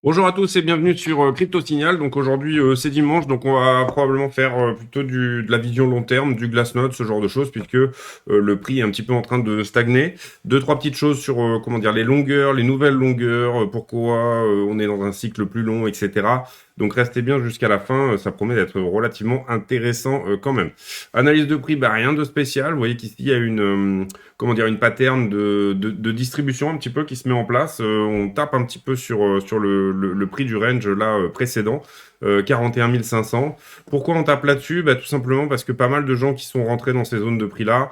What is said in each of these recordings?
Bonjour à tous et bienvenue sur Crypto Signal. Donc aujourd'hui c'est dimanche, donc on va probablement faire plutôt de la vision long terme, du Glassnode, ce genre de choses, puisque le prix est un petit peu en train de stagner. Deux, trois petites choses sur comment dire les longueurs, les nouvelles longueurs, pourquoi on est dans un cycle plus long, etc. Donc restez bien jusqu'à la fin, ça promet d'être relativement intéressant quand même. Analyse de prix, bah rien de spécial. Vous voyez qu'ici il y a une comment dire, une pattern de distribution un petit peu qui se met en place. On tape un petit peu sur le prix du range là précédent, 41 500. Pourquoi on tape là-dessus? Bah, tout simplement parce que pas mal de gens qui sont rentrés dans ces zones de prix-là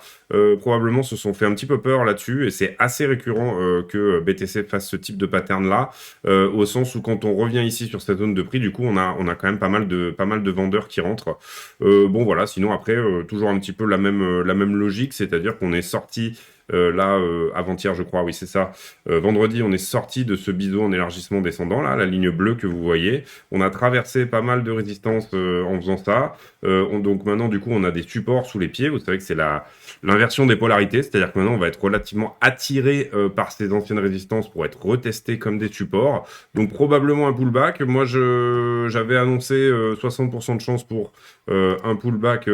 probablement se sont fait un petit peu peur là-dessus, et c'est assez récurrent que BTC fasse ce type de pattern-là, au sens où quand on revient ici sur cette zone de prix, du coup, on a quand même pas mal de vendeurs qui rentrent. Bon, voilà, sinon après, toujours un petit peu la même logique, c'est-à-dire qu'on est sorti là, avant-hier, je crois, oui, c'est ça. Vendredi, on est sorti de ce biseau en élargissement descendant, là, la ligne bleue que vous voyez. On a traversé pas mal de résistances en faisant ça. Donc maintenant, du coup, on a des supports sous les pieds. Vous savez que c'est l'inversion des polarités, c'est-à-dire que maintenant, on va être relativement attiré par ces anciennes résistances pour être retesté comme des supports. Donc probablement un pullback. Moi, j'avais annoncé 60% de chance pour un pullback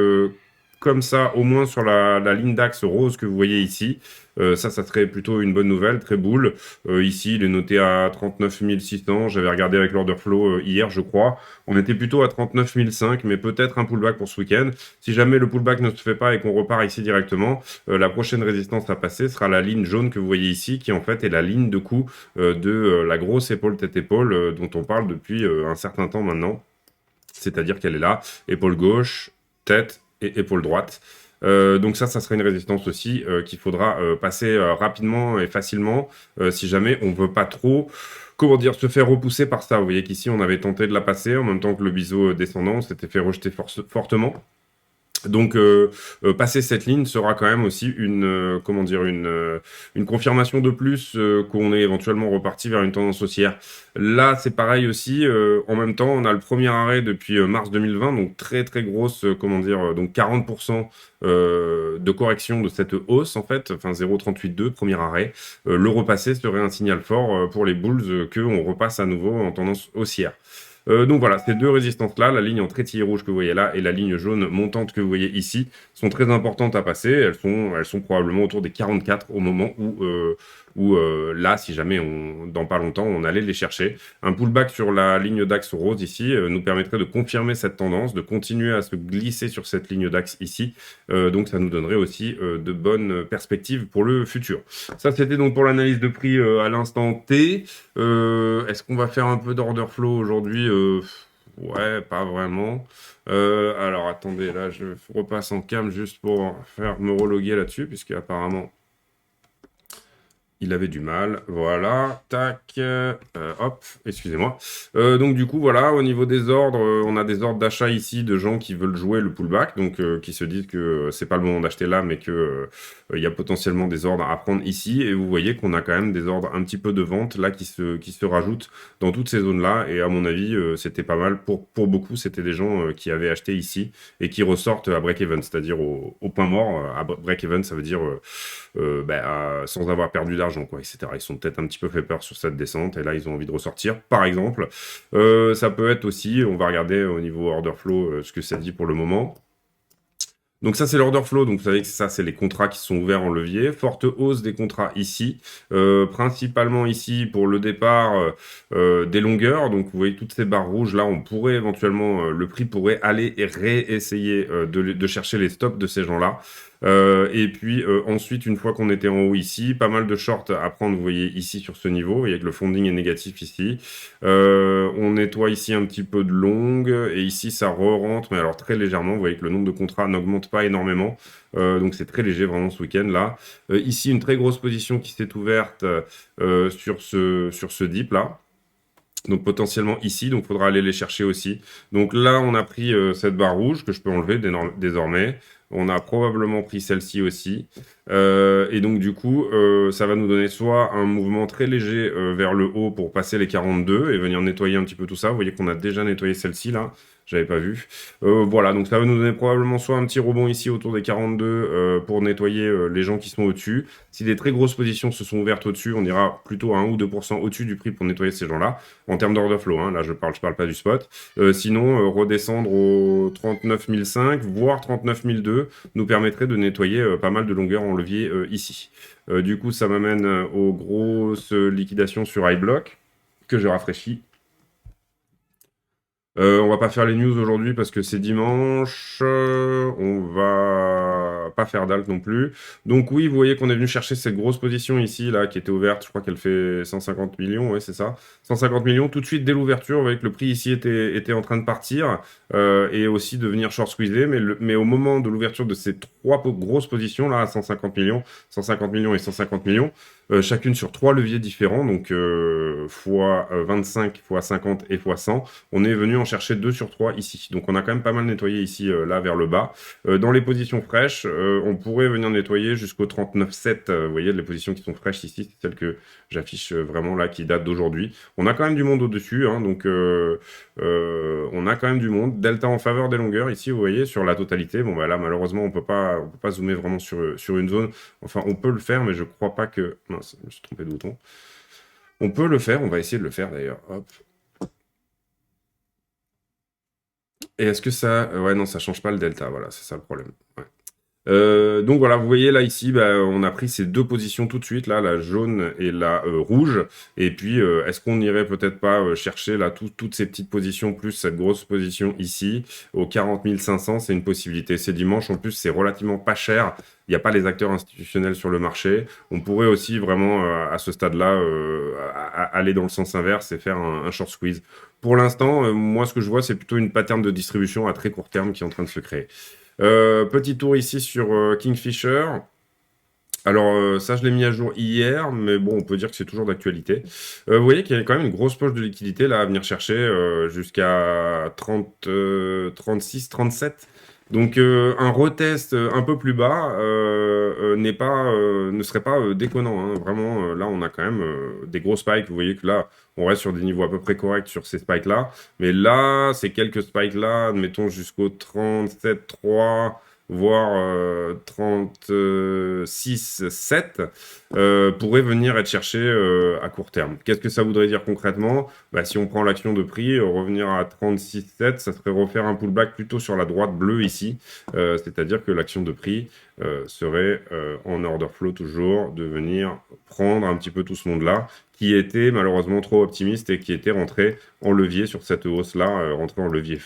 comme ça, au moins sur la ligne d'axe rose que vous voyez ici. Ça serait plutôt une bonne nouvelle, très boule. Ici, il est noté à 39 600. J'avais regardé avec l'order flow hier, je crois. On était plutôt à 39 500, mais peut-être un pullback pour ce week-end. Si jamais le pullback ne se fait pas et qu'on repart ici directement, la prochaine résistance à passer sera la ligne jaune que vous voyez ici, qui en fait est la ligne de coup de la grosse épaule tête-épaule dont on parle depuis un certain temps maintenant. C'est-à-dire qu'elle est là, épaule gauche, tête et épaule droite. Donc ça serait une résistance aussi qu'il faudra passer rapidement et facilement si jamais on veut pas trop, comment dire, se faire repousser par ça. Vous voyez qu'ici, on avait tenté de la passer en même temps que le biseau descendant, on s'était fait rejeter fortement. Donc, passer cette ligne sera quand même aussi comment dire, une confirmation de plus qu'on est éventuellement reparti vers une tendance haussière. Là, c'est pareil aussi. En même temps, on a le premier arrêt depuis mars 2020, donc très très grosse, comment dire, donc 40% de correction de cette hausse en fait, enfin 0,382, premier arrêt. Le repasser serait un signal fort pour les bulls qu'on repasse à nouveau en tendance haussière. Donc voilà, ces deux résistances-là, la ligne en trétillé rouge que vous voyez là et la ligne jaune montante que vous voyez ici, sont très importantes à passer. Elles sont probablement autour des 44 au moment où là, si jamais dans pas longtemps, on allait les chercher. Un pullback sur la ligne d'axe rose ici nous permettrait de confirmer cette tendance, de continuer à se glisser sur cette ligne d'axe ici. Donc ça nous donnerait aussi de bonnes perspectives pour le futur. Ça, c'était donc pour l'analyse de prix à l'instant T. Est-ce qu'on va faire un peu d'order flow aujourd'hui? Ouais, pas vraiment. Alors attendez, là je repasse en cam juste pour me reloguer là-dessus, puisque apparemment il avait du mal. Voilà, tac, hop, excusez-moi. Donc du coup, voilà, au niveau des ordres, on a des ordres d'achat ici de gens qui veulent jouer le pullback, donc qui se disent que c'est pas le moment d'acheter là, mais que il y a potentiellement des ordres à prendre ici. Et vous voyez qu'on a quand même des ordres un petit peu de vente là qui se rajoutent dans toutes ces zones-là. Et à mon avis, c'était pas mal. Pour beaucoup, c'était des gens qui avaient acheté ici et qui ressortent à break-even, c'est-à-dire au point mort. À break-even, ça veut dire sans avoir perdu d'argent, quoi, etc. Ils sont peut-être un petit peu fait peur sur cette descente et là ils ont envie de ressortir, par exemple. Ça peut être aussi, on va regarder au niveau order flow ce que ça dit pour le moment. Donc ça, c'est l'order flow. Donc vous savez que ça, c'est les contrats qui sont ouverts en levier. Forte hausse des contrats ici, principalement ici pour le départ des longueurs. Donc vous voyez toutes ces barres rouges là, on pourrait éventuellement, le prix pourrait aller et réessayer de chercher les stops de ces gens-là. Et puis ensuite, une fois qu'on était en haut ici, pas mal de shorts à prendre, vous voyez ici sur ce niveau. Vous voyez que le funding est négatif ici. On nettoie ici un petit peu de long et ici ça re-rentre, mais alors très légèrement. Vous voyez que le nombre de contrats n'augmente pas énormément. Donc c'est très léger vraiment ce week-end là. Ici, une très grosse position qui s'est ouverte sur ce dip là. Donc potentiellement ici, donc il faudra aller les chercher aussi. Donc là, on a pris cette barre rouge que je peux enlever désormais. On a probablement pris celle-ci aussi. Et donc du coup, ça va nous donner soit un mouvement très léger vers le haut pour passer les 42 et venir nettoyer un petit peu tout ça. Vous voyez qu'on a déjà nettoyé celle-ci là. j'avais pas vu. Voilà, donc ça va nous donner probablement soit un petit rebond ici autour des 42 pour nettoyer les gens qui sont au-dessus. Si des très grosses positions se sont ouvertes au-dessus, on ira plutôt à 1 ou 2% au-dessus du prix pour nettoyer ces gens-là, en termes d'order flow, hein, là je parle pas du spot. Sinon, redescendre aux 39 500, voire 39 200, nous permettrait de nettoyer pas mal de longueurs en levier ici. Du coup, ça m'amène aux grosses liquidations sur iBlock, que je rafraîchis. On va pas faire les news aujourd'hui parce que c'est dimanche. On va pas faire d'alt non plus. Donc oui, vous voyez qu'on est venu chercher cette grosse position ici, là, qui était ouverte. Je crois qu'elle fait 150 millions, ouais, c'est ça. 150 millions. Tout de suite, dès l'ouverture, vous voyez que le prix ici était en train de partir et aussi de venir short squeezer. Mais au moment de l'ouverture de ces trois grosses positions, là, à 150 millions et 150 millions, chacune sur trois leviers différents, donc fois 25, fois 50 et fois 100, on est venu en chercher 2 sur 3 ici. Donc on a quand même pas mal nettoyé ici, là, vers le bas. Dans les positions fraîches, on pourrait venir nettoyer jusqu'au 39,7. Vous voyez, les positions qui sont fraîches ici, c'est celles que j'affiche vraiment là, qui datent d'aujourd'hui. On a quand même du monde au-dessus, hein, donc on a quand même du monde. Delta en faveur des longueurs ici, vous voyez, sur la totalité. Bon, bah là, malheureusement, on peut pas zoomer vraiment sur une zone. Enfin, on peut le faire, mais je crois pas que... Mince, je me suis trompé de bouton. On peut le faire, on va essayer de le faire d'ailleurs. Hop. Et est-ce que ça... ouais, non, ça change pas le delta, voilà, c'est ça le problème. Ouais. Donc voilà, vous voyez là ici, bah, on a pris ces deux positions tout de suite, là, la jaune et la rouge. Et puis, est-ce qu'on n'irait peut-être pas chercher là toutes ces petites positions plus cette grosse position ici aux 40 500? C'est une possibilité. C'est dimanche, en plus, c'est relativement pas cher. Il n'y a pas les acteurs institutionnels sur le marché. On pourrait aussi vraiment, à ce stade-là, aller dans le sens inverse et faire un short squeeze. Pour l'instant, moi, ce que je vois, c'est plutôt une pattern de distribution à très court terme qui est en train de se créer. Petit tour ici sur Kingfisher. Alors ça, je l'ai mis à jour hier, mais bon, on peut dire que c'est toujours d'actualité. Vous voyez qu'il y a quand même une grosse poche de liquidité là à venir chercher jusqu'à 30, 36, 37. Donc un retest un peu plus bas ne serait pas déconnant, hein. Vraiment, là, on a quand même des gros spikes. Vous voyez que là, on reste sur des niveaux à peu près corrects sur ces spikes-là. Mais là, ces quelques spikes-là, admettons jusqu'au 37,3, voire 36,7, pourraient venir être cherchés à court terme. Qu'est-ce que ça voudrait dire concrètement? Bah, si on prend l'action de prix, revenir à 36,7, ça serait refaire un pullback plutôt sur la droite bleue ici, c'est-à-dire que l'action de prix serait en order flow toujours de venir prendre un petit peu tout ce monde-là, qui était malheureusement trop optimiste et qui était rentré en levier sur cette hausse-là, rentré en levier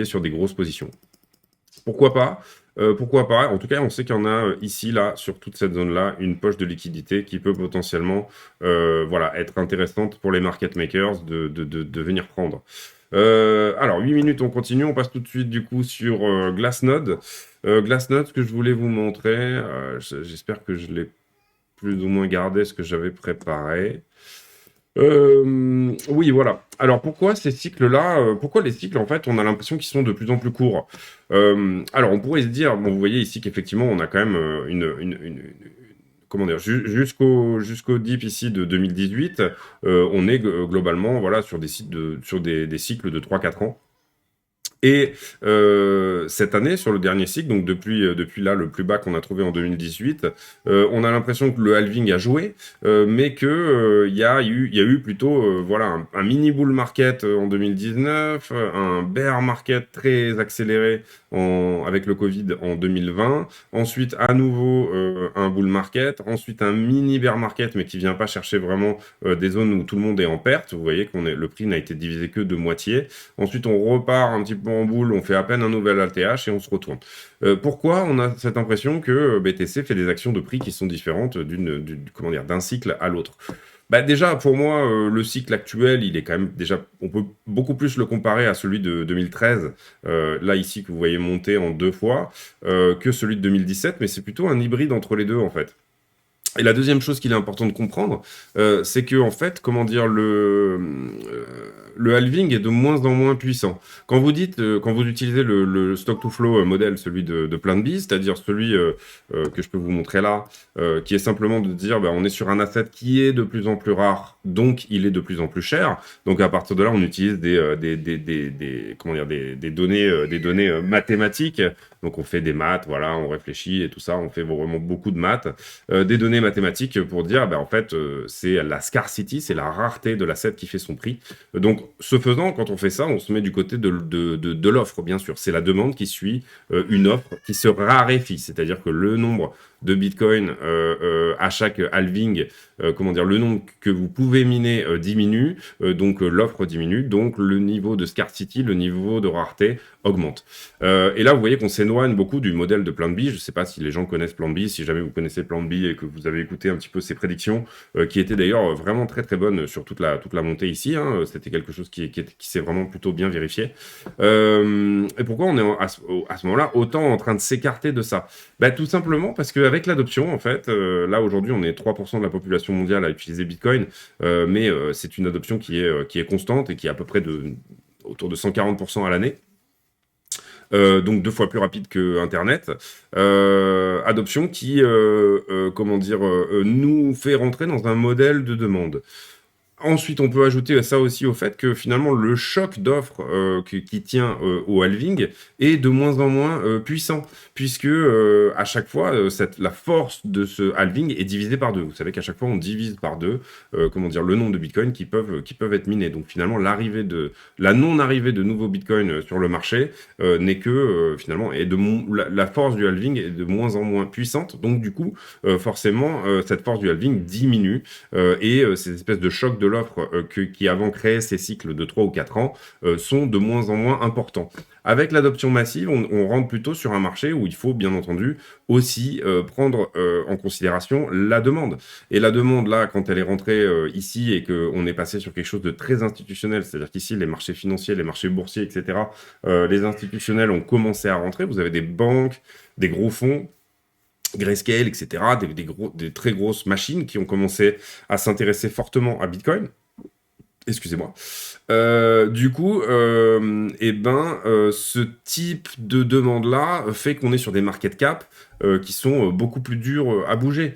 sur des grosses positions. Pourquoi pas? Pourquoi pas? En tout cas, on sait qu'il y en a ici, là, sur toute cette zone-là, une poche de liquidité qui peut potentiellement voilà, être intéressante pour les market makers de venir prendre. Alors, 8 minutes, on continue. On passe tout de suite, du coup, sur Glassnode. Glassnode, ce que je voulais vous montrer, j'espère que je l'ai plus ou moins gardé ce que j'avais préparé. Oui, voilà. Alors pourquoi ces cycles-là, pourquoi les cycles, en fait, on a l'impression qu'ils sont de plus en plus courts? Alors on pourrait se dire, bon, vous voyez ici qu'effectivement, on a quand même comment dire, jusqu'au dip ici de 2018, on est globalement, voilà, sur des cycles de 3-4 ans. Et cette année, sur le dernier cycle, donc depuis là le plus bas qu'on a trouvé en 2018, on a l'impression que le halving a joué, mais que il y a eu plutôt voilà un mini bull market en 2019, un bear market très accéléré avec le Covid en 2020, ensuite à nouveau un bull market, ensuite un mini bear market, mais qui vient pas chercher vraiment des zones où tout le monde est en perte. Vous voyez le prix n'a été divisé que de moitié. Ensuite, on repart un petit peu en boule, on fait à peine un nouvel ATH et on se retourne. Pourquoi on a cette impression que BTC fait des actions de prix qui sont différentes d'un cycle à l'autre? Bah déjà, pour moi, le cycle actuel, il est quand même déjà, on peut beaucoup plus le comparer à celui de 2013, là ici que vous voyez monter en 2 fois, que celui de 2017, mais c'est plutôt un hybride entre les deux en fait. Et la deuxième chose qu'il est important de comprendre, c'est que en fait, comment dire, le halving est de moins en moins puissant. Quand vous dites, quand vous utilisez le stock-to-flow modèle, celui de Plan B, c'est-à-dire celui que je peux vous montrer là, qui est simplement de dire, bah, on est sur un asset qui est de plus en plus rare, donc il est de plus en plus cher. Donc à partir de là, on utilise comment dire, des données mathématiques. Donc on fait des maths, voilà, on réfléchit et tout ça, on fait vraiment beaucoup de maths, des données mathématiques pour dire, bah, en fait, c'est la scarcity, c'est la rareté de l'asset qui fait son prix. Donc ce faisant, quand on fait ça, on se met du côté de l'offre, bien sûr. C'est la demande qui suit une offre qui se raréfie, c'est-à-dire que le nombre de Bitcoin à chaque halving, comment dire, le nombre que vous pouvez miner diminue, donc l'offre diminue, donc le niveau de scarcity, le niveau de rareté augmente. Et là, vous voyez qu'on s'éloigne beaucoup du modèle de Plan B. Je ne sais pas si les gens connaissent Plan B, si jamais vous connaissez Plan B et que vous avez écouté un petit peu ses prédictions, qui étaient d'ailleurs vraiment très très bonnes sur toute la montée ici. Hein. C'était quelque chose qui s'est vraiment plutôt bien vérifié. Et pourquoi on est à ce moment-là autant en train de s'écarter de ça? Bah, tout simplement parce qu'avec l'adoption, en fait, là aujourd'hui on est 3% de la population mondiale à utiliser Bitcoin, mais c'est une adoption qui est constante et qui est à peu près autour de 140% à l'année. Donc 2 fois plus rapide que Internet. Adoption qui, comment dire, nous fait rentrer dans un modèle de demande. Ensuite, on peut ajouter ça aussi au fait que finalement le choc d'offres qui tient au halving est de moins en moins puissant, puisque à chaque fois, la force de ce halving est divisée par deux. Vous savez qu'à chaque fois, on divise par deux, comment dire, le nombre de bitcoins qui peuvent être minés. Donc finalement, la non-arrivée de nouveaux bitcoins sur le marché n'est que finalement, la force du halving est de moins en moins puissante. Donc du coup, forcément, cette force du halving diminue et ces espèces de chocs de l'offre qui avant créaient ces cycles de 3 ou 4 ans sont de moins en moins importants. Avec l'adoption massive, on rentre plutôt sur un marché où il faut bien entendu aussi prendre en considération la demande. Et la demande là, quand elle est rentrée ici et qu'on est passé sur quelque chose de très institutionnel, c'est-à-dire qu'ici les marchés financiers, les marchés boursiers, etc., les institutionnels ont commencé à rentrer. Vous avez des banques, des gros fonds, Grayscale, etc., des très grosses machines qui ont commencé à s'intéresser fortement à Bitcoin. Excusez-moi. Du coup, ce type de demande-là fait qu'on est sur des market cap qui sont beaucoup plus durs à bouger.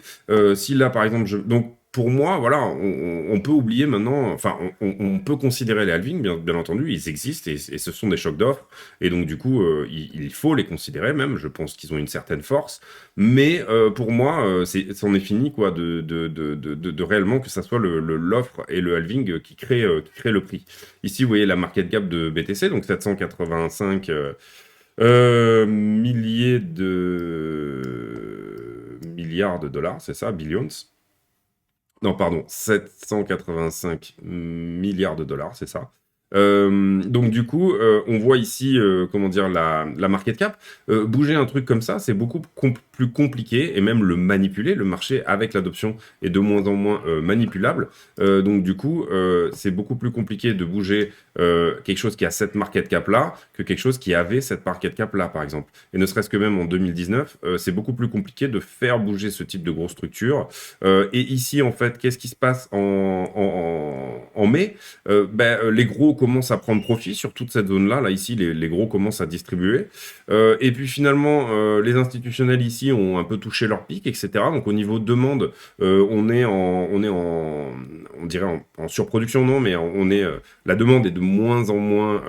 Si là, par exemple, donc pour moi, voilà, on peut oublier maintenant, enfin, on peut considérer les halvings, bien entendu, ils existent et ce sont des chocs d'offres. Et donc, du coup, il faut les considérer même. Je pense qu'ils ont une certaine force. Mais pour moi, c'en est fini, quoi, de réellement que ça soit l'offre et le halving qui crée le prix. Ici, vous voyez la market cap de BTC, donc 785 milliards de dollars, c'est ça, billions. Non, pardon, 785 milliards de dollars, c'est ça. Donc du coup, on voit ici, comment dire, la market cap. Bouger un truc comme ça, c'est beaucoup plus compliqué, et même le manipuler, le marché avec l'adoption est de moins en moins manipulable. Donc du coup, c'est beaucoup plus compliqué de bouger quelque chose qui a cette market cap-là que quelque chose qui avait cette market cap-là, par exemple. Et ne serait-ce que même en 2019, c'est beaucoup plus compliqué de faire bouger ce type de grosse structure. Et ici, en fait, qu'est-ce qui se passe en mai? Les gros commencent à prendre profit sur toute cette zone-là. Là, ici, les gros commencent à distribuer. Et puis finalement, les institutionnels ici ont un peu touché leur pic, etc. Donc au niveau de demande, on dirait en surproduction, non, mais la demande est de moins en moins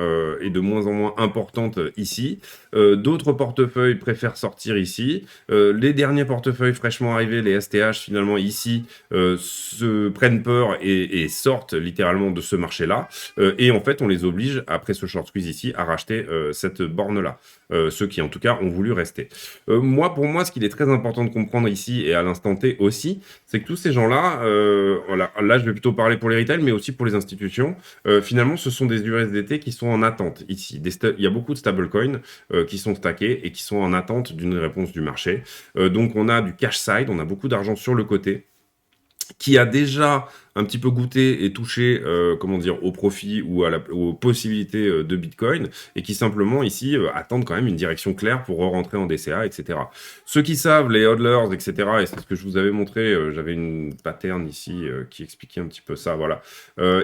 importante ici. D'autres portefeuilles préfèrent sortir ici. Les derniers portefeuilles fraîchement arrivés, les STH, finalement ici, se prennent peur et sortent littéralement de ce marché-là. Et en fait, on les oblige, après ce short squeeze ici, à racheter cette borne-là. Ceux qui, en tout cas, ont voulu rester. Pour moi, ce qu'il est très important de comprendre ici, et à l'instant T aussi, c'est que tous ces gens-là, voilà, là, je vais plutôt parler pour les retail, mais aussi pour les institutions, finalement, ce sont des USDT qui sont en attente ici. Il y a beaucoup de stablecoins qui sont stackés et qui sont en attente d'une réponse du marché. Donc, on a du cash side, on a beaucoup d'argent sur le côté, qui a déjà un petit peu goûter et toucher, comment dire, au profit ou aux possibilités de Bitcoin, et qui simplement ici attendent quand même une direction claire pour rentrer en DCA, etc. Ceux qui savent, les hodlers, etc., et c'est ce que je vous avais montré, j'avais une pattern ici qui expliquait un petit peu ça, voilà.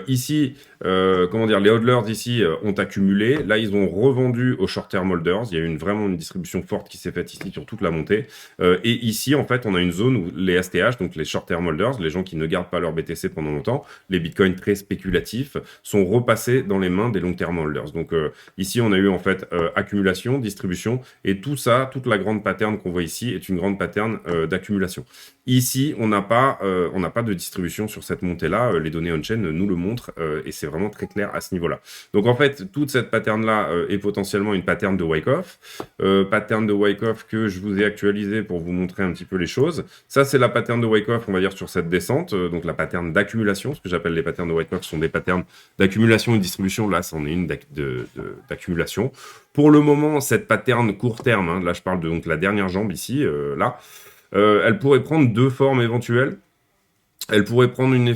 Ici, comment dire, les hodlers ici ont accumulé, là ils ont revendu aux short-term holders, il y a eu vraiment une distribution forte qui s'est faite ici sur toute la montée, et ici en fait on a une zone où les STH, donc les short-term holders, les gens qui ne gardent pas leur BTC pendant longtemps, les bitcoins très spéculatifs, sont repassés dans les mains des long-term holders. Donc ici on a eu en fait accumulation, distribution, et tout ça, toute la grande pattern qu'on voit ici est une grande pattern d'accumulation. Ici, on n'a pas de distribution sur cette montée-là. Les données on-chain nous le montrent et c'est vraiment très clair à ce niveau-là. Donc en fait, toute cette pattern-là est potentiellement une pattern de Wyckoff. Pattern de Wyckoff que je vous ai actualisé pour vous montrer un petit peu les choses. Ça, c'est la pattern de Wyckoff, on va dire, sur cette descente. Donc la pattern d'accumulation. Ce que j'appelle les patterns de Wyckoff sont des patterns d'accumulation et de distribution. Là, c'en est une d'accumulation. Pour le moment, cette pattern court terme, hein, là je parle de donc, la dernière jambe ici, là, elle pourrait prendre deux formes éventuelles. Elle pourrait prendre une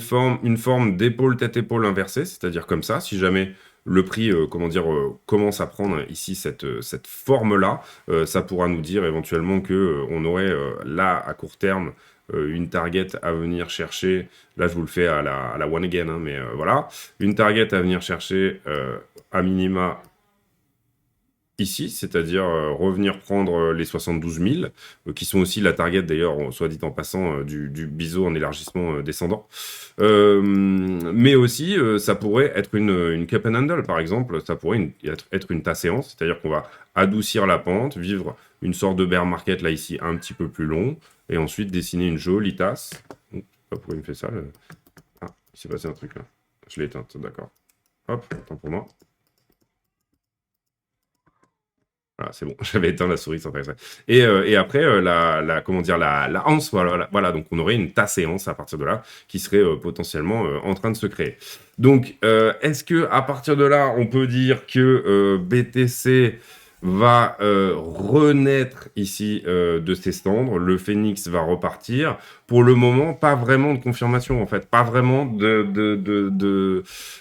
forme d'épaule tête-épaule inversée, c'est-à-dire comme ça, si jamais le prix commence à prendre ici cette forme-là, ça pourra nous dire éventuellement que on aurait là, à court terme, une target à venir chercher. Là, je vous le fais à la one again, hein, mais voilà. Une target à venir chercher à minima ici, c'est-à-dire revenir prendre les 72 000, qui sont aussi la target d'ailleurs, soit dit en passant, du biseau en élargissement descendant. Mais aussi, ça pourrait être une cup and handle, par exemple, ça pourrait être une tasse séance, c'est-à-dire qu'on va adoucir la pente, vivre une sorte de bear market là ici un petit peu plus long, et ensuite dessiner une jolie tasse. Je sais pas pourquoi il me fait ça. Ah, il s'est passé un truc là. Je l'ai éteinte, d'accord. Hop, attends pour moi. Voilà, c'est bon, j'avais éteint la souris sans faire ça. Et après, comment dire, la anse, voilà, donc on aurait une tasse et anse à partir de là, qui serait potentiellement en train de se créer. Donc, est-ce que à partir de là, on peut dire que BTC va renaître ici de ses cendres, le phénix va repartir. Pour le moment, pas vraiment de confirmation en fait, pas vraiment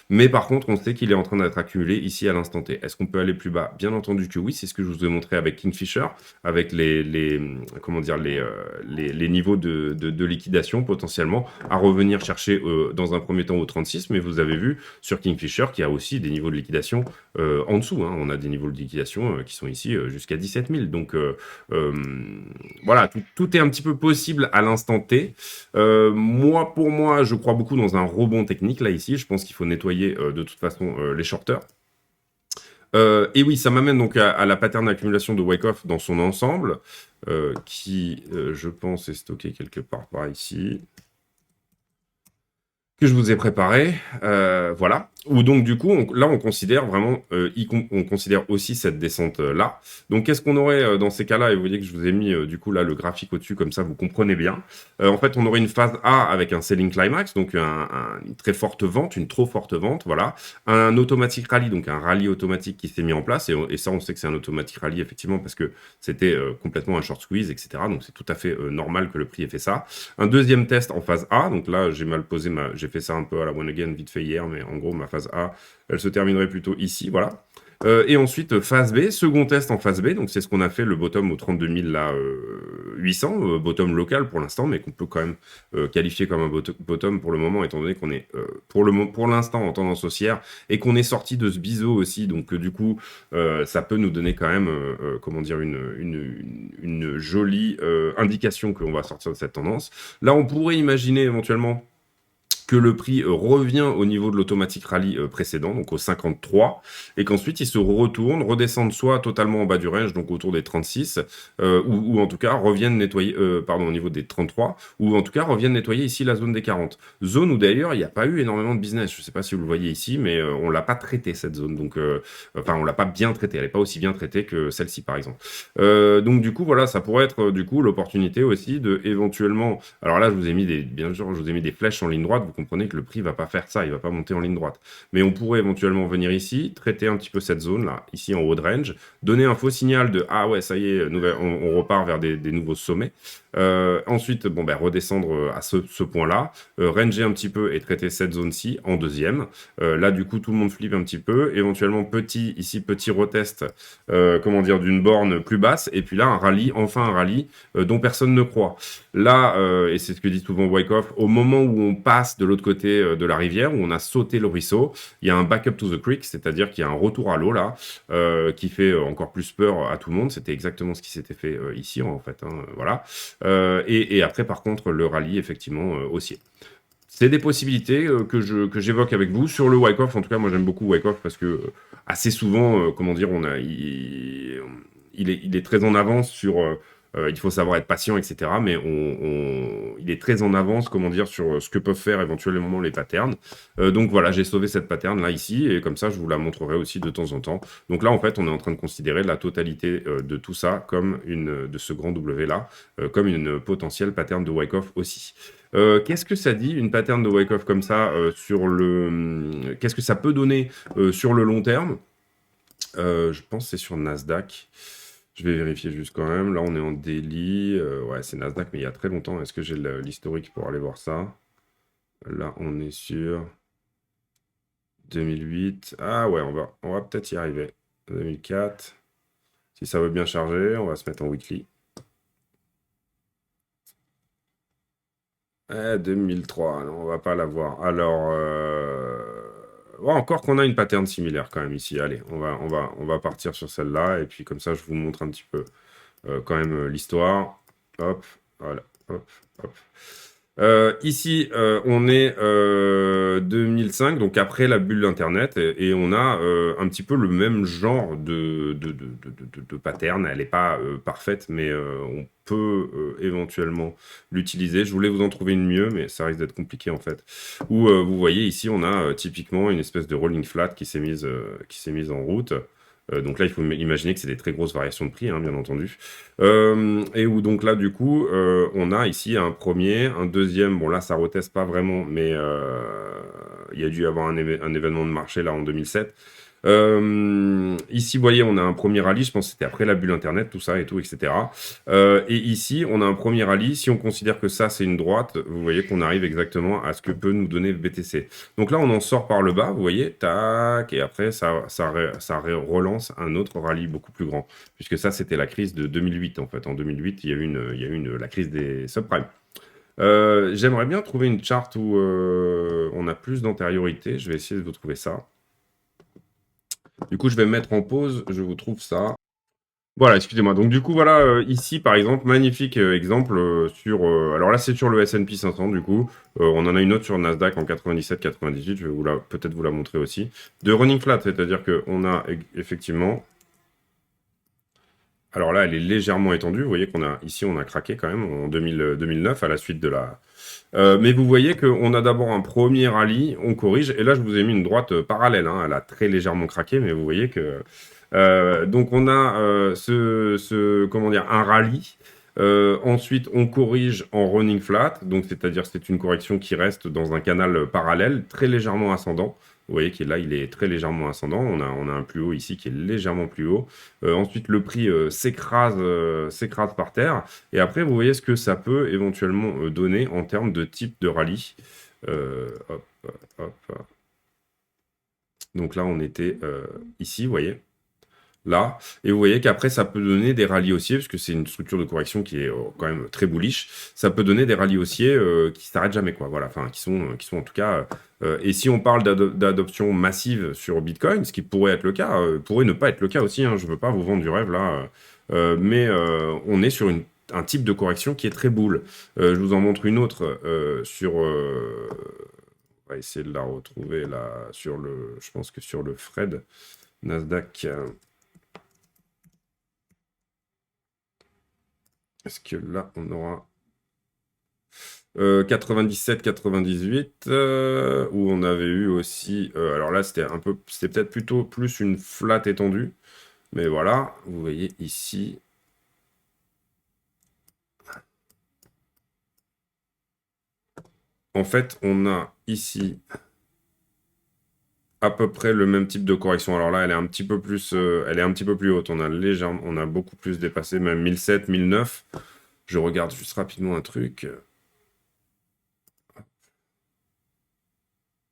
mais par contre, on sait qu'il est en train d'être accumulé ici à l'instant T. Est-ce qu'on peut aller plus bas? Bien entendu que oui, c'est ce que je vous ai montré avec Kingfisher, avec comment dire, les niveaux de liquidation potentiellement, à revenir chercher dans un premier temps au 36, mais vous avez vu sur Kingfisher qu'il y a aussi des niveaux de liquidation en dessous. Hein. On a des niveaux de liquidation qui sont ici jusqu'à 17 000. Donc voilà, tout est un petit peu possible à l'instant T. Pour moi, je crois beaucoup dans un rebond technique là ici. Je pense qu'il faut nettoyer de toute façon les shorters. Et oui, ça m'amène donc à la pattern d'accumulation de Wyckoff dans son ensemble, qui, je pense, est stocké quelque part par ici, que je vous ai préparé, voilà. Ou donc du coup, là on considère vraiment, on considère aussi cette descente là. Donc qu'est-ce qu'on aurait dans ces cas-là? Et vous voyez que je vous ai mis du coup là le graphique au-dessus, comme ça vous comprenez bien. En fait, on aurait une phase A avec un selling climax, donc une très forte vente, une trop forte vente, voilà. Un automatic rally, donc un rallye automatique qui s'est mis en place, et ça on sait que c'est un automatic rally effectivement parce que c'était complètement un short squeeze, etc. Donc c'est tout à fait normal que le prix ait fait ça. Un deuxième test en phase A, donc là j'ai mal posé j'ai fait ça un peu à la one again vite fait hier, mais en gros ma phase A, elle se terminerait plutôt ici, voilà. Et ensuite phase B, second test en phase B, donc c'est ce qu'on a fait, le bottom au 32 000 là, 800, bottom local pour l'instant, mais qu'on peut quand même qualifier comme un bottom pour le moment, étant donné qu'on est pour l'instant en tendance haussière et qu'on est sorti de ce biseau aussi, donc du coup ça peut nous donner quand même comment dire une jolie indication qu'on va sortir de cette tendance. Là on pourrait imaginer éventuellement que le prix revient au niveau de l'automatic rally précédent, donc au 53, et qu'ensuite il se retourne, redescende soit totalement en bas du range, donc autour des 36, ou en tout cas revienne nettoyer, au niveau des 33, ou en tout cas revienne nettoyer ici la zone des 40. Zone où d'ailleurs il n'y a pas eu énormément de business, je ne sais pas si vous le voyez ici, mais on l'a pas traité cette zone, donc enfin on l'a pas bien traitée, elle n'est pas aussi bien traitée que celle-ci par exemple. Donc du coup voilà, ça pourrait être du coup l'opportunité aussi de éventuellement, alors là je vous ai mis bien sûr je vous ai mis des flèches en ligne droite, vous comprenez que le prix va pas faire ça, il va pas monter en ligne droite. Mais on pourrait éventuellement venir ici, traiter un petit peu cette zone-là, ici en haut de range, donner un faux signal de ah ouais, ça y est, on repart vers des nouveaux sommets. Ensuite, bon, ben, redescendre à ce point-là, ranger un petit peu et traiter cette zone-ci en deuxième. Là, du coup, tout le monde flippe un petit peu. Éventuellement, ici, petit retest, comment dire, d'une borne plus basse. Et puis là, enfin un rallye dont personne ne croit. Là, et c'est ce que dit souvent Wyckoff, au moment où on passe de l'autre côté de la rivière, où on a sauté le ruisseau, il y a un back-up to the creek, c'est-à-dire qu'il y a un retour à l'eau là, qui fait encore plus peur à tout le monde. C'était exactement ce qui s'était fait ici, en fait. Hein, voilà. Et après, par contre, le rallye, effectivement, haussier. C'est des possibilités que j'évoque avec vous. Sur le Wyckoff, en tout cas, moi j'aime beaucoup Wyckoff parce que assez souvent, comment dire, il est très en avance sur. Il faut savoir être patient, etc. Mais il est très en avance, comment dire, sur ce que peuvent faire éventuellement les patterns. Donc voilà, j'ai sauvé cette pattern là ici et comme ça, je vous la montrerai aussi de temps en temps. Donc là, en fait, on est en train de considérer la totalité de tout ça comme de ce grand W là, comme une potentielle pattern de Wyckoff aussi. Qu'est-ce que ça dit, une pattern de Wyckoff comme ça, qu'est-ce que ça peut donner sur le long terme? Je pense que c'est sur Nasdaq. Je vais vérifier juste quand même. Là, on est en daily. Ouais, c'est Nasdaq, mais il y a très longtemps. Est-ce que j'ai l'historique pour aller voir ça? Là, on est sur 2008. Ah ouais, on va peut-être y arriver. 2004. Si ça veut bien charger, on va se mettre en weekly. 2003, non, on va pas l'avoir. Alors, ouais, encore qu'on a une pattern similaire quand même ici. Allez, on va partir sur celle-là. Et puis comme ça, je vous montre un petit peu quand même l'histoire. Hop, voilà, hop, hop. Ici, on est 2005, donc après la bulle d'Internet, et on a un petit peu le même genre de pattern. Elle n'est pas parfaite, mais on peut éventuellement l'utiliser. Je voulais vous en trouver une mieux, mais ça risque d'être compliqué en fait. Où vous voyez ici, on a typiquement une espèce de rolling flat qui s'est mise en route. Donc là, il faut imaginer que c'est des très grosses variations de prix, hein, bien entendu. Et où donc là, du coup, on a ici un premier, un deuxième. Bon, là, ça reteste pas vraiment, mais il y a dû y avoir un événement de marché là en 2007. Ici, vous voyez, on a un premier rallye. Je pense que c'était après la bulle Internet, tout ça et tout, etc. Et ici, on a un premier rallye. Si on considère que ça, c'est une droite, vous voyez qu'on arrive exactement à ce que peut nous donner le BTC. Donc là, on en sort par le bas, vous voyez, tac, et après, relance un autre rallye beaucoup plus grand, puisque ça, c'était la crise de 2008, en fait. En 2008, il y a eu la crise des subprimes. J'aimerais bien trouver une charte où on a plus d'antériorité. Je vais essayer de vous trouver ça. Du coup, je vais me mettre en pause, je vous trouve ça. Voilà, excusez-moi. Donc du coup, voilà, ici, par exemple, magnifique exemple sur... alors là, c'est sur le S&P 500, du coup. On en a une autre sur Nasdaq en 97-98, je vais peut-être vous la montrer aussi. De running flat, c'est-à-dire qu'on a effectivement... Alors là, elle est légèrement étendue. Vous voyez ici, on a craqué quand même en 2009 à la suite de la... mais vous voyez qu'on a d'abord un premier rallye, on corrige, et là, je vous ai mis une droite parallèle. Hein, elle a très légèrement craqué, mais vous voyez que... donc on a comment dire, un rallye. Ensuite, on corrige en running flat, donc c'est-à-dire c'est une correction qui reste dans un canal parallèle, très légèrement ascendant. Vous voyez qu'il là, il est très légèrement ascendant. On a un plus haut ici qui est légèrement plus haut. Ensuite, le prix s'écrase par terre. Et après, vous voyez ce que ça peut éventuellement donner en termes de type de rallye. Hop, hop. Donc là, on était ici, vous voyez. Là, et vous voyez qu'après ça peut donner des rallyes haussiers, parce que c'est une structure de correction qui est quand même très bullish, ça peut donner des rallyes haussiers qui s'arrêtent jamais, quoi, voilà, enfin qui sont en tout cas, et si on parle d'adoption massive sur Bitcoin, ce qui pourrait être le cas, pourrait ne pas être le cas aussi, hein, je veux pas vous vendre du rêve là, mais on est sur un type de correction qui est très bull. Je vous en montre une autre on va essayer de la retrouver là, je pense que sur le Fred, Nasdaq... Est-ce que là, on aura 97-98, où on avait eu aussi... alors là, c'était peut-être plutôt plus une flat étendue. Mais voilà, vous voyez ici... en fait, on a ici à peu près le même type de correction. Alors là, elle est un petit peu plus, elle est un petit peu plus haute. On a beaucoup plus dépassé, même 1007, 1009. Je regarde juste rapidement un truc.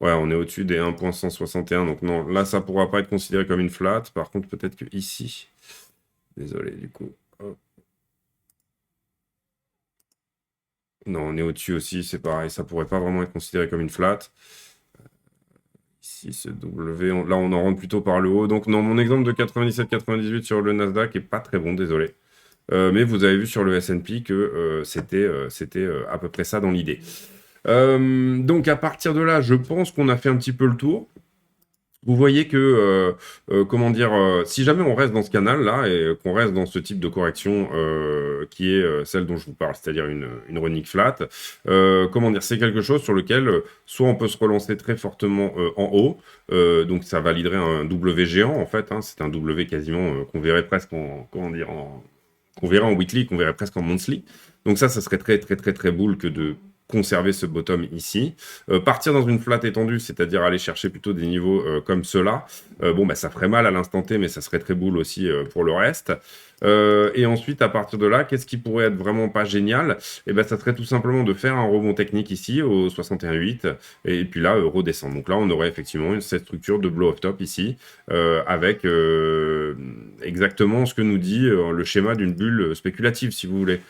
Ouais, on est au-dessus des 1.161. Donc non, là, ça pourra pas être considéré comme une flat. Par contre, peut-être que ici, désolé, du coup. Hop. Non, on est au-dessus aussi, c'est pareil. Ça pourrait pas vraiment être considéré comme une flat. Ici, ce W, là, on en rentre plutôt par le haut. Donc non, mon exemple de 97-98 sur le Nasdaq est pas très bon, désolé. Mais vous avez vu sur le S&P que c'était à peu près ça dans l'idée. Donc à partir de là, je pense qu'on a fait un petit peu le tour. Vous voyez que, comment dire, si jamais on reste dans ce canal-là et qu'on reste dans ce type de correction qui est celle dont je vous parle, c'est-à-dire une running flat, comment dire, c'est quelque chose sur lequel soit on peut se relancer très fortement en haut, donc ça validerait un W géant en fait, hein, c'est un W quasiment qu'on verrait presque en, comment dire, qu'on verrait en weekly, qu'on verrait presque en monthly. Donc ça serait très très très très bull que de conserver ce bottom ici. Partir dans une flat étendue, c'est-à-dire aller chercher plutôt des niveaux comme ceux-là, bon, bah, ça ferait mal à l'instant T, mais ça serait très bull aussi pour le reste. Et ensuite, à partir de là, qu'est-ce qui pourrait être vraiment pas génial? Eh ben, ça serait tout simplement de faire un rebond technique ici au 61,8 et puis là, redescendre. Donc là, on aurait effectivement cette structure de blow-off top ici avec exactement ce que nous dit le schéma d'une bulle spéculative, si vous voulez.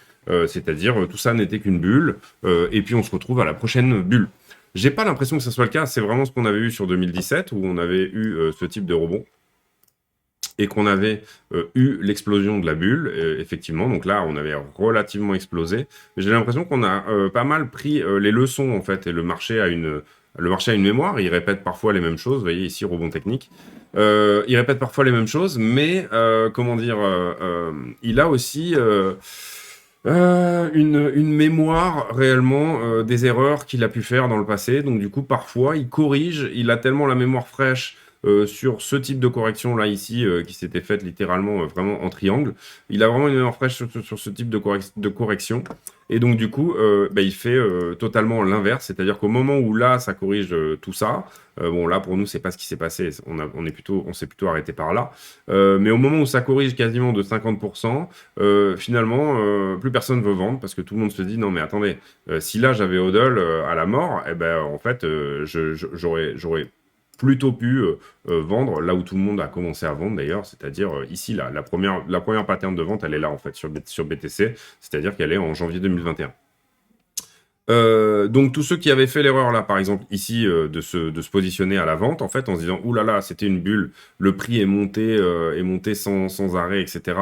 C'est-à-dire, tout ça n'était qu'une bulle, et puis on se retrouve à la prochaine bulle. J'ai pas l'impression que ce soit le cas, c'est vraiment ce qu'on avait eu sur 2017, où on avait eu ce type de rebond, et qu'on avait eu l'explosion de la bulle, effectivement. Donc là, on avait relativement explosé. Mais j'ai l'impression qu'on a pas mal pris les leçons, en fait, et le marché a une mémoire. Il répète parfois les mêmes choses. Vous voyez ici, rebond technique. Il répète parfois les mêmes choses, mais comment dire, il a aussi une mémoire réellement des erreurs qu'il a pu faire dans le passé. Donc du coup, parfois, il corrige. Il a tellement la mémoire fraîche sur ce type de correction là ici qui s'était faite littéralement vraiment en triangle. Il a vraiment une mémoire fraîche sur ce type de correction. Et donc du coup, bah, il fait totalement l'inverse, c'est-à-dire qu'au moment où là, ça corrige tout ça, bon là pour nous c'est pas ce qui s'est passé, on s'est plutôt arrêté par là, mais au moment où ça corrige quasiment de 50%, finalement plus personne veut vendre parce que tout le monde se dit non mais attendez, si là j'avais hodl à la mort, eh ben en fait j'aurais plutôt pu vendre là où tout le monde a commencé à vendre d'ailleurs, c'est-à-dire ici là, la première pattern de vente elle est là en fait sur BTC, c'est-à-dire qu'elle est en janvier 2021. Donc tous ceux qui avaient fait l'erreur là, par exemple ici, de se positionner à la vente, en fait, en se disant ouh là là, c'était une bulle, le prix est monté sans arrêt, etc.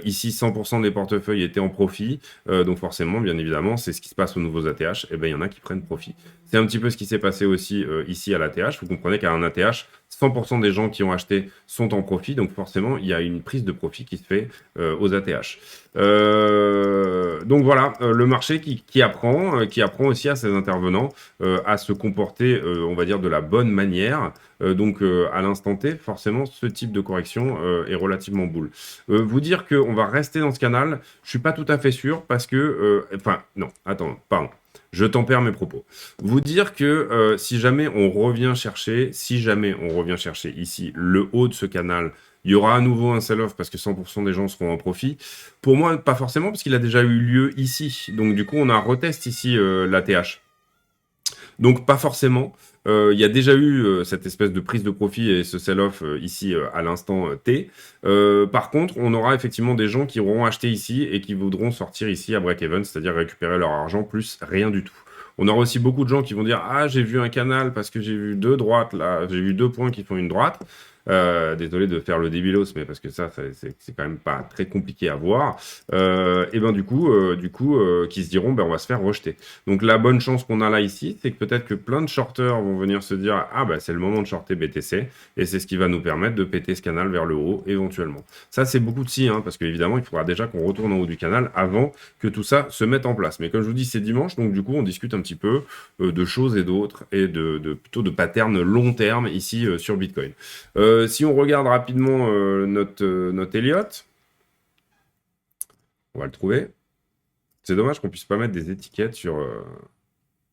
Ici, 100% des portefeuilles étaient en profit, donc forcément, bien évidemment, c'est ce qui se passe aux nouveaux ATH. Et ben il y en a qui prennent profit. C'est un petit peu ce qui s'est passé aussi ici à l'ATH. Vous comprenez qu'à un ATH, 100% des gens qui ont acheté sont en profit, donc forcément, il y a une prise de profit qui se fait aux ATH. Donc voilà, le marché qui apprend aussi à ses intervenants à se comporter, on va dire, de la bonne manière. Donc à l'instant T, forcément, ce type de correction est relativement boule. Vous dire qu'on va rester dans ce canal, je suis pas tout à fait sûr parce que, enfin, non, attends, pardon. Je tempère mes propos. Vous dire que si jamais on revient chercher ici le haut de ce canal, il y aura à nouveau un sell-off parce que 100% des gens seront en profit. Pour moi, pas forcément, parce qu'il a déjà eu lieu ici. Donc, du coup, on a un retest ici, l'ATH. Donc, pas forcément. Il y a déjà eu cette espèce de prise de profit et ce sell-off ici à l'instant T. Par contre, on aura effectivement des gens qui auront acheté ici et qui voudront sortir ici à break-even, c'est-à-dire récupérer leur argent plus rien du tout. On aura aussi beaucoup de gens qui vont dire ah j'ai vu un canal parce que j'ai vu deux droites là, j'ai vu deux points qui font une droite. Désolé de faire le débilos, mais parce que ça c'est quand même pas très compliqué à voir. Et ben du coup, qui se diront, ben on va se faire rejeter. Donc la bonne chance qu'on a là ici, c'est que peut-être que plein de shorters vont venir se dire, ah ben c'est le moment de shorter BTC, et c'est ce qui va nous permettre de péter ce canal vers le haut éventuellement. Ça c'est beaucoup de si, hein, parce qu'évidemment il faudra déjà qu'on retourne en haut du canal avant que tout ça se mette en place. Mais comme je vous dis, c'est dimanche, donc du coup on discute un petit peu de choses et d'autres, et plutôt de patterns long terme ici sur Bitcoin. Si on regarde rapidement notre Elliott, on va le trouver. C'est dommage qu'on puisse pas mettre des étiquettes sur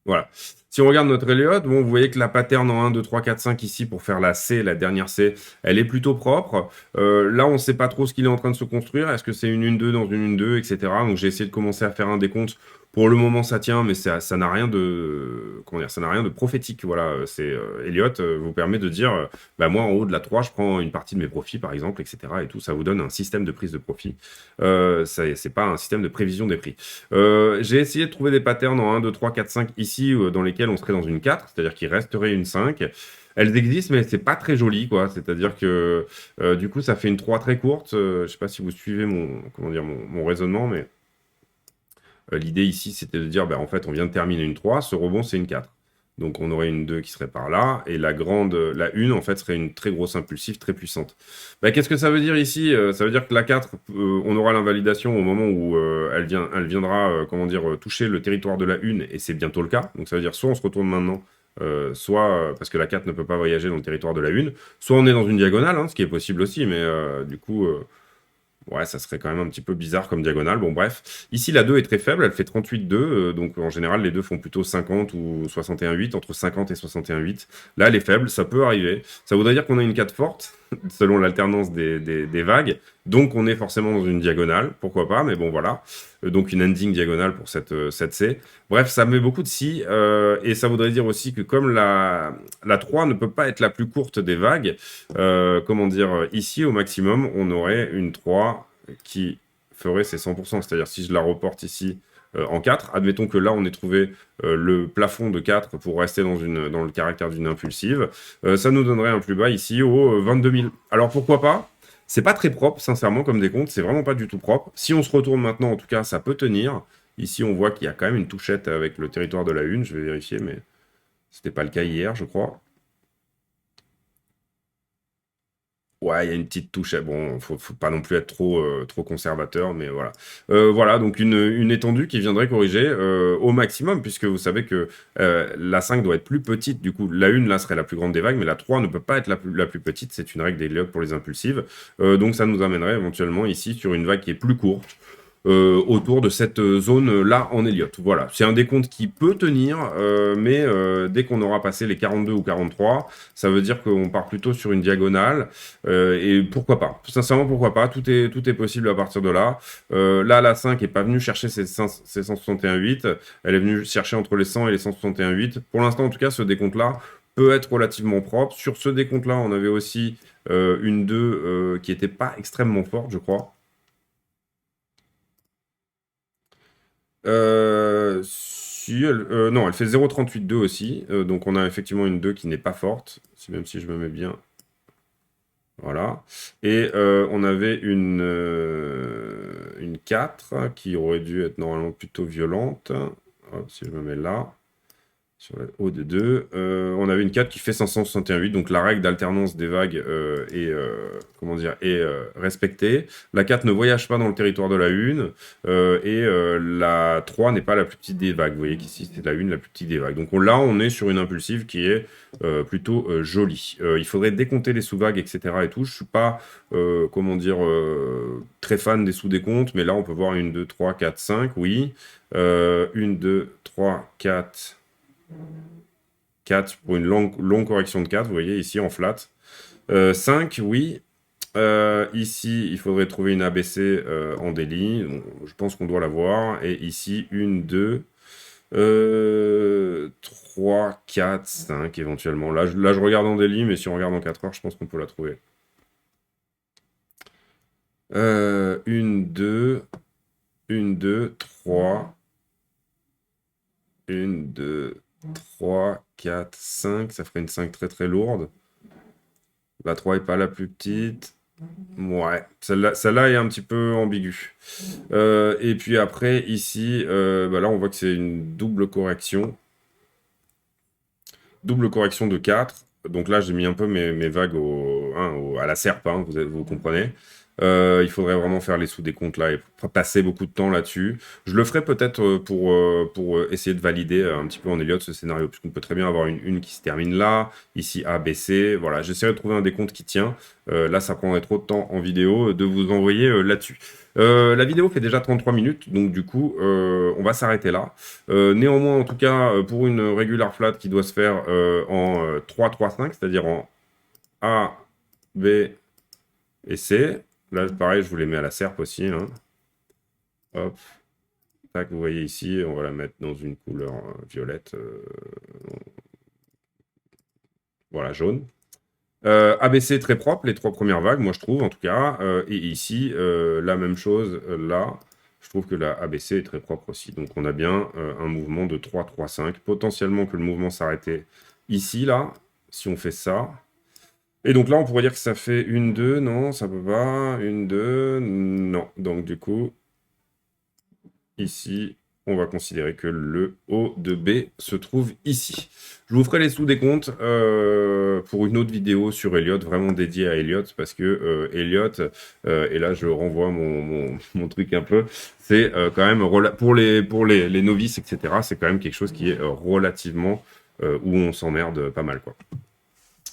Voilà. Si on regarde notre Elliott, bon, vous voyez que la pattern en 1, 2, 3, 4, 5 ici pour faire la C, la dernière C, elle est plutôt propre. Là, on ne sait pas trop ce qu'il est en train de se construire. Est-ce que c'est une 1-2 dans une 1-2, etc. Donc j'ai essayé de commencer à faire un décompte. Pour le moment, ça tient, mais ça n'a rien de, comment dire, ça n'a rien de prophétique. Voilà, c'est Elliott vous permet de dire, bah moi en haut de la 3, je prends une partie de mes profits, par exemple, etc. Et tout, ça vous donne un système de prise de profit. C'est pas un système de prévision des prix. J'ai essayé de trouver des patterns en 1, 2, 3, 4, 5 ici, dans lesquels on serait dans une 4, c'est-à-dire qu'il resterait une 5. Elles existent, mais c'est pas très joli, quoi. C'est-à-dire que du coup, ça fait une 3 très courte. Je sais pas si vous suivez comment dire, mon raisonnement, mais l'idée ici, c'était de dire, bah, en fait, on vient de terminer une 3, ce rebond, c'est une 4. Donc on aurait une 2 qui serait par là, et la 1, en fait, serait une très grosse impulsive, très puissante. Bah, qu'est-ce que ça veut dire ici? Ça veut dire que la 4, on aura l'invalidation au moment où elle viendra, comment dire, toucher le territoire de la 1, et c'est bientôt le cas. Donc ça veut dire soit on se retourne maintenant, soit parce que la 4 ne peut pas voyager dans le territoire de la 1, soit on est dans une diagonale, hein, ce qui est possible aussi, mais du coup... ouais, ça serait quand même un petit peu bizarre comme diagonale. Bon, bref. Ici, la 2 est très faible. Elle fait 38,2. Donc, en général, les deux font plutôt 50 ou 61,8. Entre 50 et 61,8. Là, elle est faible. Ça peut arriver. Ça voudrait dire qu'on a une 4 forte, selon l'alternance des vagues. Donc, on est forcément dans une diagonale. Pourquoi pas? Mais bon, voilà. Donc, une ending diagonale pour cette C. Bref, ça met beaucoup de si. Et ça voudrait dire aussi que comme la 3 ne peut pas être la plus courte des vagues, comment dire, ici, au maximum, on aurait une 3 qui ferait ses 100%. C'est-à-dire, si je la reporte ici en 4, admettons que là, on ait trouvé le plafond de 4 pour rester dans le caractère d'une impulsive, ça nous donnerait un plus bas ici au 22 000. Alors, pourquoi pas? C'est pas très propre, sincèrement, comme décompte. C'est vraiment pas du tout propre. Si on se retourne maintenant, en tout cas, ça peut tenir. Ici, on voit qu'il y a quand même une touchette avec le territoire de la 1. Je vais vérifier, mais c'était pas le cas hier, je crois. Ouais, il y a une petite touche. Bon, faut pas non plus être trop conservateur, mais voilà. Voilà, donc une étendue qui viendrait corriger au maximum, puisque vous savez que la 5 doit être plus petite. Du coup, la 1, là, serait la plus grande des vagues, mais la 3 ne peut pas être la plus petite. C'est une règle d'Elliott pour les impulsives. Donc, ça nous amènerait éventuellement ici sur une vague qui est plus courte. Autour de cette zone-là en Elliott. Voilà, c'est un décompte qui peut tenir, mais dès qu'on aura passé les 42 ou 43, ça veut dire qu'on part plutôt sur une diagonale, et pourquoi pas? Sincèrement, pourquoi pas? Tout est possible à partir de là. Là, la 5 n'est pas venue chercher ses 161,8, elle est venue chercher entre les 100 et les 161,8. Pour l'instant, en tout cas, ce décompte-là peut être relativement propre. Sur ce décompte-là, on avait aussi une 2 qui n'était pas extrêmement forte, je crois. Non, elle fait 0,38,2 aussi. Donc on a effectivement une 2 qui n'est pas forte, même si je me mets bien. Voilà. Et on avait une 4 qui aurait dû être normalement plutôt violente. Hop, si je me mets là. Sur la haut de 2, on avait une 4 qui fait 561,8, donc la règle d'alternance des vagues comment dire, est respectée. La 4 ne voyage pas dans le territoire de la 1, et la 3 n'est pas la plus petite des vagues. Vous voyez qu'ici, c'est la 1 la plus petite des vagues. Donc là, on est sur une impulsive qui est plutôt jolie. Il faudrait décompter les sous-vagues, etc. et tout. Je suis pas, comment dire, très fan des sous-décomptes, mais là, on peut voir 1, 2, 3, 4, 5, oui. 1, 2, 3, 4... 4 pour une longue correction de 4, vous voyez, ici en flat. 5, oui. Ici, il faudrait trouver une ABC en délit. Donc, je pense qu'on doit l'avoir. Et ici, 1, 2, 3, 4, 5 éventuellement. Là, je regarde en délit, mais si on regarde en 4 heures, je pense qu'on peut la trouver. 1, 2, 1, 2, 3. 1, 2, 3, 4, 5. Ça ferait une 5 très très lourde. La 3 est pas la plus petite. Ouais, celle-là est un petit peu ambiguë. Et puis après, ici, bah là, on voit que c'est une double correction. Double correction de 4. Donc là, j'ai mis un peu mes vagues à la serpe, hein, vous comprenez. Il faudrait vraiment faire les sous-décomptes là et passer beaucoup de temps là-dessus. Je le ferai peut-être pour essayer de valider un petit peu en Elliott ce scénario, puisqu'on peut très bien avoir une qui se termine là, ici A, B, C. Voilà, j'essaierai de trouver un décompte qui tient. Là, ça prendrait trop de temps en vidéo de vous envoyer là-dessus. La vidéo fait déjà 33 minutes, donc du coup, on va s'arrêter là. Néanmoins, en tout cas, pour une regular flat qui doit se faire en 3-3-5, c'est-à-dire en A, B et C. Là, pareil, je vous les mets à la serpe aussi, hein. Hop. Tac, vous voyez ici, on va la mettre dans une couleur violette. Voilà, jaune. ABC très propre, les 3 premières vagues, moi je trouve en tout cas. Et ici, la même chose, là, je trouve que la ABC est très propre aussi. Donc on a bien un mouvement de 3-3-5. Potentiellement que le mouvement s'arrêtait ici, là, si on fait ça. Et donc là, on pourrait dire que ça fait 1-2, non, ça peut pas. 1-2, non. Donc du coup, ici, on va considérer que le haut de B se trouve ici. Je vous ferai les sous-décomptes pour une autre vidéo sur Elliott, vraiment dédiée à Elliott, parce que Elliott, et là je renvoie mon truc un peu, c'est quand même, pour les novices, etc., c'est quand même quelque chose qui est relativement, où on s'emmerde pas mal, quoi.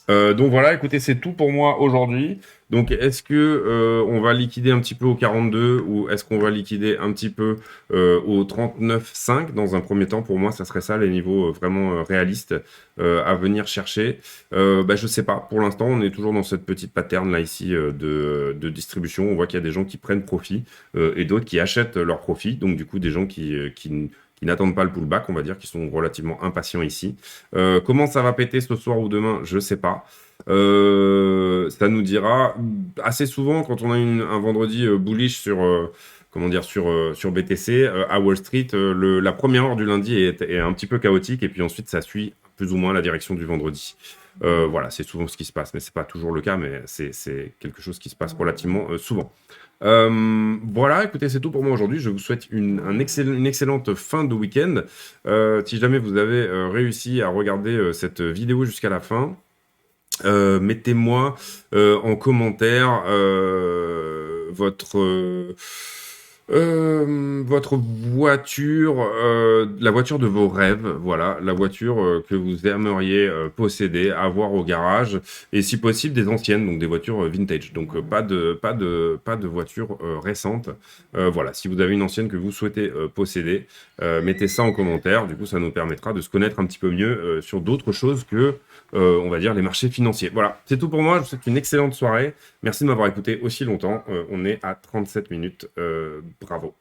Donc voilà, écoutez, c'est tout pour moi aujourd'hui. Donc est-ce que on va liquider un petit peu au 42 ou est-ce qu'on va liquider un petit peu au 39,5 dans un premier temps? Pour moi, ça serait ça les niveaux vraiment réalistes à venir chercher. Je sais pas. Pour l'instant, on est toujours dans cette petite pattern là ici de distribution. On voit qu'il y a des gens qui prennent profit et d'autres qui achètent leur profit. Donc du coup, des gens qui n'attendent pas le pullback, on va dire, qui sont relativement impatients ici. Comment ça va péter ce soir ou demain, je sais pas. Ça nous dira assez souvent quand on a un vendredi bullish sur comment dire sur BTC à Wall Street, la première heure du lundi est un petit peu chaotique et puis ensuite ça suit plus ou moins la direction du vendredi. Voilà, c'est souvent ce qui se passe, mais c'est pas toujours le cas, mais c'est quelque chose qui se passe relativement souvent. Voilà, écoutez, c'est tout pour moi aujourd'hui. Je vous souhaite une excellente fin de week-end. Si jamais vous avez réussi à regarder cette vidéo jusqu'à la fin, mettez-moi en commentaire votre voiture, la voiture de vos rêves, voilà, la voiture que vous aimeriez posséder, avoir au garage, et si possible des anciennes, donc des voitures vintage, donc pas de voitures récentes. Voilà, si vous avez une ancienne que vous souhaitez posséder, mettez ça en commentaire, du coup ça nous permettra de se connaître un petit peu mieux sur d'autres choses que, on va dire, les marchés financiers. Voilà, c'est tout pour moi, je vous souhaite une excellente soirée, merci de m'avoir écouté aussi longtemps, on est à 37 minutes, bravo.